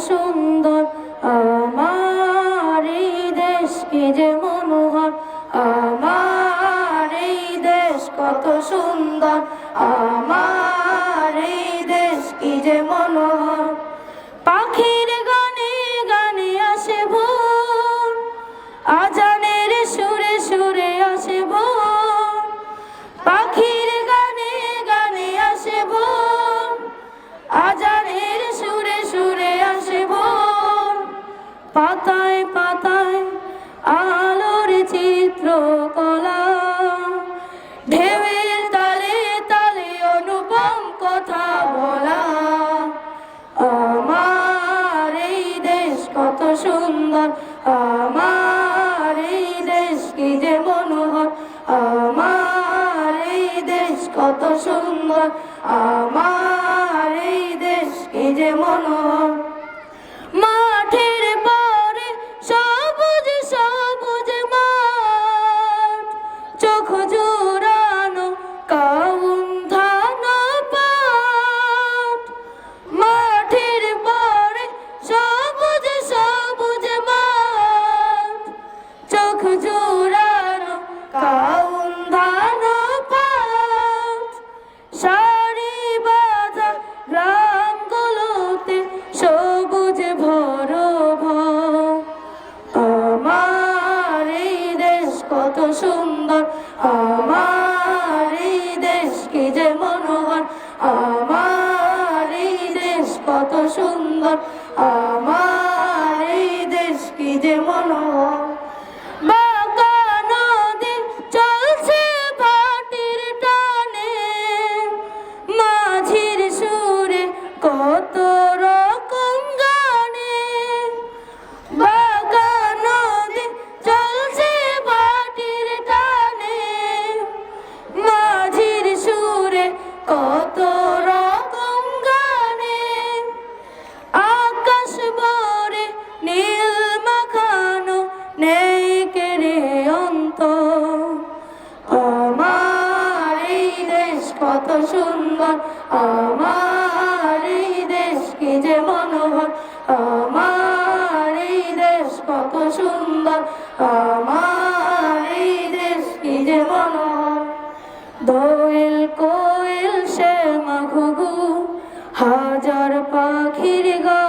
সুন্দর আমার এই দেশ কি যে মনোহর আমার এই দেশ কত সুন্দর আমার এই দেশ কি যে মনোহর পাখির গানে গানে আসে ভোর আজানের সুরে সুরে আসে ভোর পাখির গানে গানে আসে ভোর আজানের সুরে সুরে আসে ভোর পাতায় পাতায় আলোর চিত্রকলা ঢেউয়ের তালে তালে অনুপম কথা বলা আমার এই দেশ কত সুন্দর আমার এই দেশ কি যে মনোহর আমার এই দেশ কত সুন্দর আমার এই দেশ কি যে মনোহর মাঠের পরে সবুজ সবুজ মাঠ চোখ জোড়ানো কাউন ধান পাট মাঠের পরে সবুজ সবুজ মাঠ চোখ জোড়ানো কাউন ধান পাট সারি বাঁধা গ্রামগুলোতে সবুজ ভরব আমার এই দেশ কত সুন্দর আমার এই দেশ কি যে মনোহর আমার এই দেশ কত সুন্দর আমার এই দেশ কি যে মনোহর বাঁকা নদী চলছে ভাটির টানে মাঝির সুরে কত রকম গানে বাঁকা নদী চলছে ভাটির টানে মাঝির সুরে কত রকম গানে আকাশ ভরে নীল মাখানো নেই কেড়ে অন্ত আমার এই দেশ কত সুন্দর আমার এই দেশ কি যে মনোহর আমার এই দেশ কত সুন্দর আমার এই দেশ কি যে মনোহর দোয়েল কোয়েল শ্যামা ঘুঘু হাজার পাখির গা